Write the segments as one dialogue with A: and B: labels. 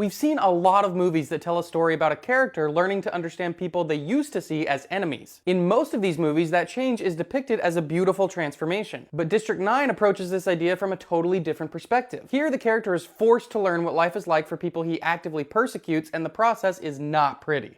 A: We've seen a lot of movies that tell a story about a character learning to understand people they used to see as enemies. In most of these movies, that change is depicted as a beautiful transformation. But District 9 approaches this idea from a totally different perspective. Here, the character is forced to learn what life is like for people he actively persecutes, and the process is not pretty.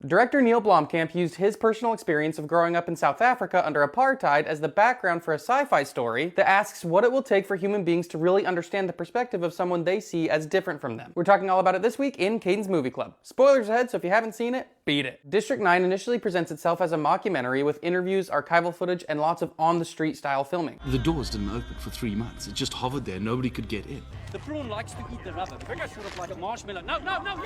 A: Director Neill Blomkamp used his personal experience of growing up in South Africa under apartheid as the background for a sci-fi story that asks what it will take for human beings to really understand the perspective of someone they see as different from them. We're talking all about it this week in Caden's Movie Club. Spoilers ahead, so if you haven't seen it, beat it. District 9 initially presents itself as a mockumentary with interviews, archival footage, and lots of on-the-street style filming.
B: The doors didn't open for 3 months. It just hovered there. Nobody could get in.
C: The prawn likes to eat the rubber. Bigger, sort of like a marshmallow. No.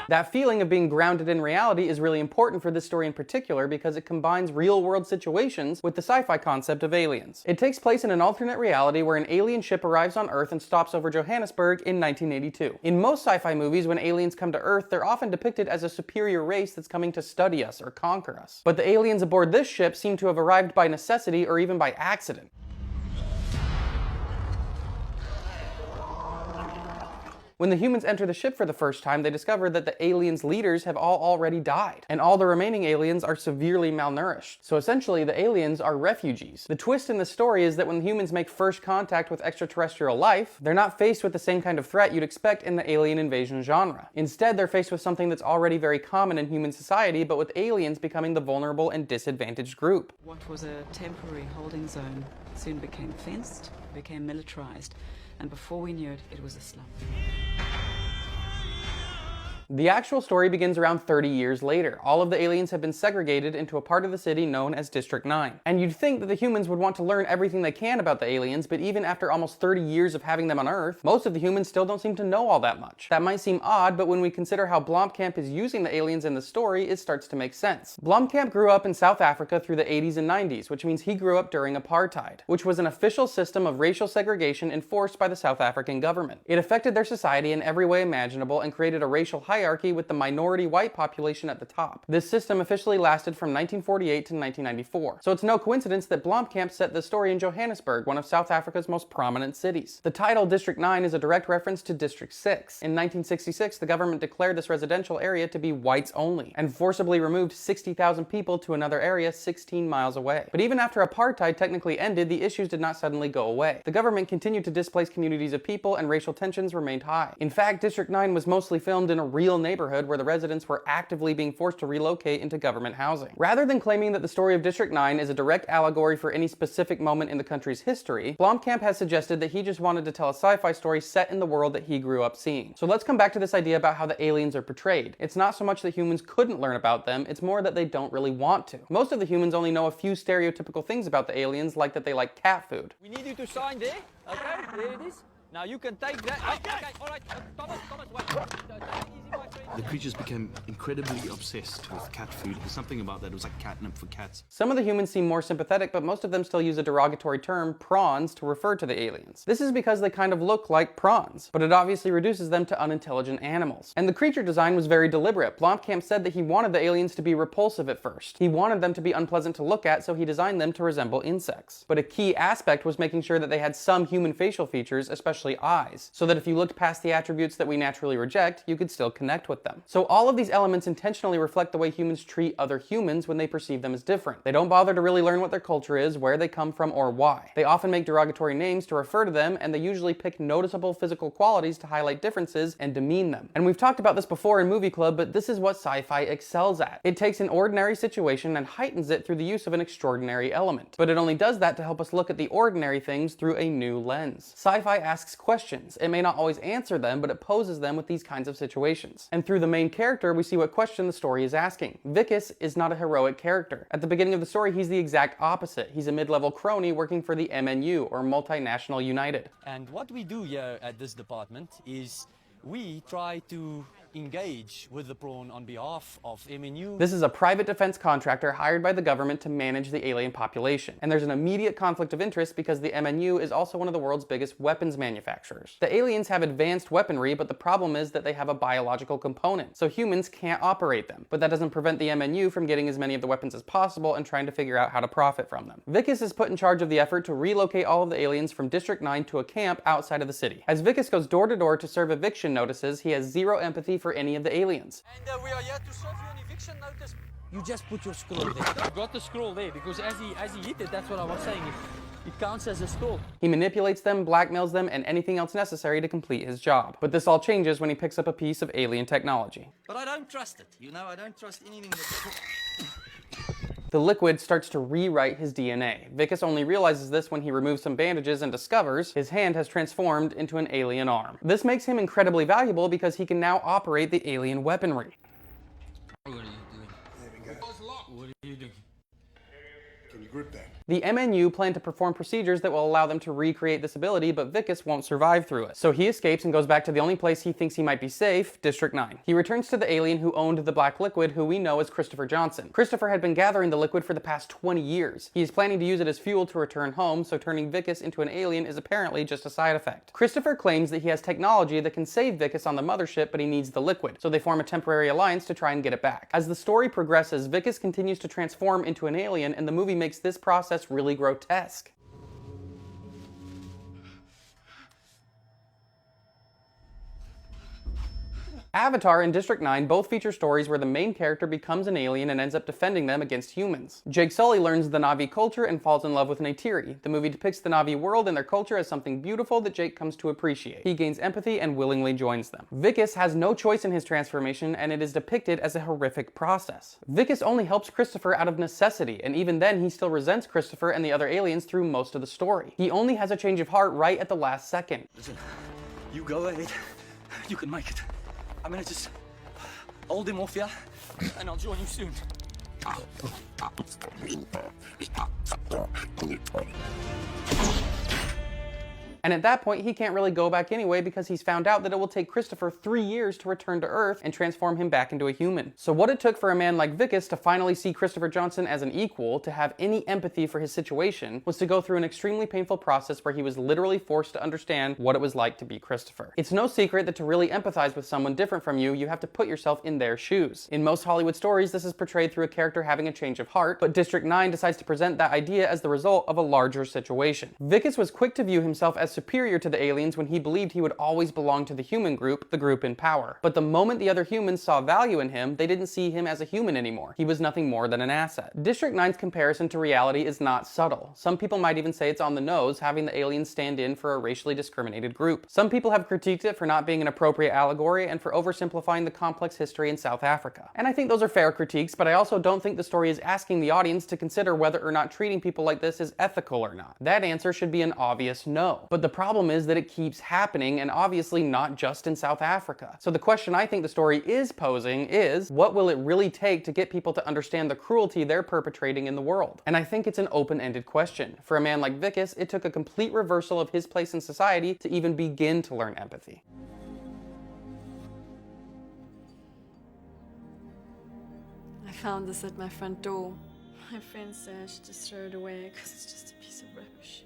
A: That feeling of being grounded in reality is really important for this story in particular because it combines real-world situations with the sci-fi concept of aliens. It takes place in an alternate reality where an alien ship arrives on Earth and stops over Johannesburg in 1982. In most sci-fi movies, when aliens come to Earth, they're often depicted as a superior race that's coming to study us or conquer us. But the aliens aboard this ship seem to have arrived by necessity or even by accident. When the humans enter the ship for the first time, they discover that the aliens' leaders have all already died, and all the remaining aliens are severely malnourished. So essentially, the aliens are refugees. The twist in the story is that when humans make first contact with extraterrestrial life, they're not faced with the same kind of threat you'd expect in the alien invasion genre. Instead, they're faced with something that's already very common in human society, but with aliens becoming the vulnerable and disadvantaged group.
D: What was a temporary holding zone soon became fenced, became militarized, and before we knew it, it was a slum.
A: The actual story begins around 30 years later. All of the aliens have been segregated into a part of the city known as District 9. And you'd think that the humans would want to learn everything they can about the aliens, but even after almost 30 years of having them on Earth, most of the humans still don't seem to know all that much. That might seem odd, but when we consider how Blomkamp is using the aliens in the story, it starts to make sense. Blomkamp grew up in South Africa through the 80s and 90s, which means he grew up during apartheid, which was an official system of racial segregation enforced by the South African government. It affected their society in every way imaginable and created a racial hierarchy with the minority white population at the top. This system officially lasted from 1948 to 1994. So it's no coincidence that Blomkamp set the story in Johannesburg, one of South Africa's most prominent cities. The title District 9 is a direct reference to District 6. In 1966, the government declared this residential area to be whites only and forcibly removed 60,000 people to another area 16 miles away. But even after apartheid technically ended, the issues did not suddenly go away. The government continued to displace communities of people and racial tensions remained high. In fact, District 9 was mostly filmed in a real neighborhood where the residents were actively being forced to relocate into government housing. Rather than claiming that the story of District 9 is a direct allegory for any specific moment in the country's history, Blomkamp has suggested that he just wanted to tell a sci-fi story set in the world that he grew up seeing. So let's come back to this idea about how the aliens are portrayed. It's not so much that humans couldn't learn about them, it's more that they don't really want to. Most of the humans only know a few stereotypical things about the aliens, like that they like cat food.
C: We need you to sign there. Okay, there it is. Now you can take that. Oh, okay, all right. Thomas, wait. Take it easy, my friend.
B: The creatures became incredibly obsessed with cat food. There's something about that. It was like catnip for cats.
A: Some of the humans seem more sympathetic, but most of them still use a derogatory term, prawns, to refer to the aliens. This is because they kind of look like prawns, but it obviously reduces them to unintelligent animals. And the creature design was very deliberate. Blomkamp said that he wanted the aliens to be repulsive at first. He wanted them to be unpleasant to look at, so he designed them to resemble insects. But a key aspect was making sure that they had some human facial features, especially eyes, so that if you looked past the attributes that we naturally reject, you could still connect with them. So all of these elements intentionally reflect the way humans treat other humans when they perceive them as different. They don't bother to really learn what their culture is, where they come from, or why. They often make derogatory names to refer to them, and they usually pick noticeable physical qualities to highlight differences and demean them. And we've talked about this before in Movie Club, but this is what sci-fi excels at. It takes an ordinary situation and heightens it through the use of an extraordinary element. But it only does that to help us look at the ordinary things through a new lens. Sci-fi asks questions. It may not always answer them, but it poses them with these kinds of situations. And through the main character, we see what question the story is asking. Vickis is not a heroic character. At the beginning of the story, he's the exact opposite. He's a mid-level crony working for the MNU, or Multinational United.
C: And what we do here at this department is we try to
E: engage with the prawn on behalf of MNU.
A: This is a private defense contractor hired by the government to manage the alien population. And there's an immediate conflict of interest because the MNU is also one of the world's biggest weapons manufacturers. The aliens have advanced weaponry, but the problem is that they have a biological component, so humans can't operate them. But that doesn't prevent the MNU from getting as many of the weapons as possible and trying to figure out how to profit from them. Vicus is put in charge of the effort to relocate all of the aliens from District 9 to a camp outside of the city. As Vicus goes door to door to serve eviction notices, he has zero empathy for any of the aliens.
C: And we are here to serve you an eviction notice.
E: You just put your scroll there.
C: I got the scroll there because as he hit it, that's what I was saying. It counts as a scroll.
A: He manipulates them, blackmails them, and anything else necessary to complete his job. But this all changes when he picks up a piece of alien technology.
E: But I don't trust it. You know, I don't trust anything that...
A: The liquid starts to rewrite his DNA. Vicus only realizes this when he removes some bandages and discovers his hand has transformed into an alien arm. This makes him incredibly valuable because he can now operate the alien weaponry.
E: What are you doing? What are you doing?
F: Can you grip that?
A: The MNU plan to perform procedures that will allow them to recreate this ability, but Vicus won't survive through it. So he escapes and goes back to the only place he thinks he might be safe, District 9. He returns to the alien who owned the black liquid, who we know as Christopher Johnson. Christopher had been gathering the liquid for the past 20 years. He is planning to use it as fuel to return home, so turning Vicus into an alien is apparently just a side effect. Christopher claims that he has technology that can save Vicus on the mothership, but he needs the liquid, so they form a temporary alliance to try and get it back. As the story progresses, Vicus continues to transform into an alien, and the movie makes this process really grotesque. Avatar and District 9 both feature stories where the main character becomes an alien and ends up defending them against humans. Jake Sully learns the Na'vi culture and falls in love with Neytiri. The movie depicts the Na'vi world and their culture as something beautiful that Jake comes to appreciate. He gains empathy and willingly joins them. Vicus has no choice in his transformation, and it is depicted as a horrific process. Vicus only helps Christopher out of necessity, and even then he still resents Christopher and the other aliens through most of the story. He only has a change of heart right at the last second.
E: Listen, you go ahead. You can make it. I'm gonna just hold him off here, and I'll join you soon.
A: And at that point, he can't really go back anyway because he's found out that it will take Christopher 3 years to return to Earth and transform him back into a human. So what it took for a man like Vicus to finally see Christopher Johnson as an equal, to have any empathy for his situation, was to go through an extremely painful process where he was literally forced to understand what it was like to be Christopher. It's no secret that to really empathize with someone different from you, you have to put yourself in their shoes. In most Hollywood stories, this is portrayed through a character having a change of heart, but District 9 decides to present that idea as the result of a larger situation. Vicus was quick to view himself as superior to the aliens when he believed he would always belong to the human group, the group in power. But the moment the other humans saw value in him, they didn't see him as a human anymore. He was nothing more than an asset. District 9's comparison to reality is not subtle. Some people might even say it's on the nose, having the aliens stand in for a racially discriminated group. Some people have critiqued it for not being an appropriate allegory and for oversimplifying the complex history in South Africa. And I think those are fair critiques, but I also don't think the story is asking the audience to consider whether or not treating people like this is ethical or not. That answer should be an obvious no. But the problem is that it keeps happening, and obviously not just in South Africa. So the question I think the story is posing is, what will it really take to get people to understand the cruelty they're perpetrating in the world? And I think it's an open-ended question. For a man like Vicus, it took a complete reversal of his place in society to even begin to learn empathy.
G: I found this at my front door. My friend said I should just throw it away because it's just a piece of rubbish.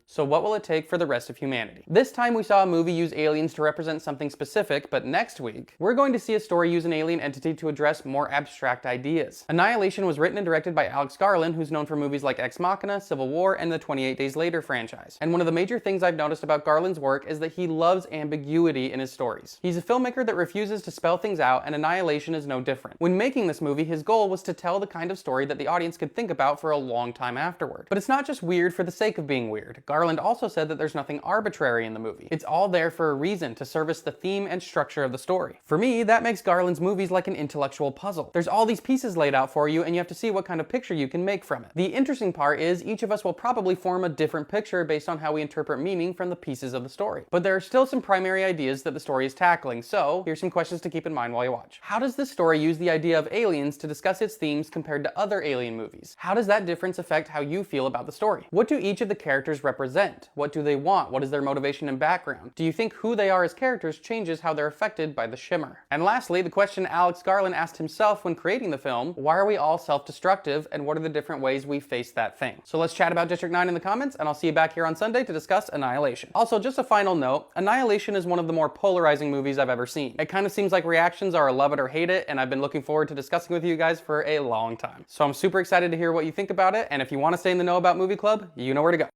A: So what will it take for the rest of humanity? This time we saw a movie use aliens to represent something specific, but next week, we're going to see a story use an alien entity to address more abstract ideas. Annihilation was written and directed by Alex Garland, who's known for movies like Ex Machina, Civil War, and the 28 Days Later franchise. And one of the major things I've noticed about Garland's work is that he loves ambiguity in his stories. He's a filmmaker that refuses to spell things out, and Annihilation is no different. When making this movie, his goal was to tell the kind of story that the audience could think about for a long time afterward. But it's not just weird for the sake of being weird. Garland also said that there's nothing arbitrary in the movie. It's all there for a reason, to service the theme and structure of the story. For me, that makes Garland's movies like an intellectual puzzle. There's all these pieces laid out for you, and you have to see what kind of picture you can make from it. The interesting part is each of us will probably form a different picture based on how we interpret meaning from the pieces of the story. But there are still some primary ideas that the story is tackling, so here's some questions to keep in mind while you watch. How does this story use the idea of aliens to discuss its themes compared to other alien movies? How does that difference affect how you feel about the story? What do each of the characters represent? represent? What do they want? What is their motivation and background? Do you think who they are as characters changes how they're affected by the shimmer? And lastly, the question Alex Garland asked himself when creating the film, why are we all self-destructive and what are the different ways we face that thing? So let's chat about District 9 in the comments, and I'll see you back here on Sunday to discuss Annihilation. Also, just a final note, Annihilation is one of the more polarizing movies I've ever seen. It kind of seems like reactions are a love it or hate it, and I've been looking forward to discussing with you guys for a long time. So I'm super excited to hear what you think about it, and if you want to stay in the know about Movie Club, you know where to go.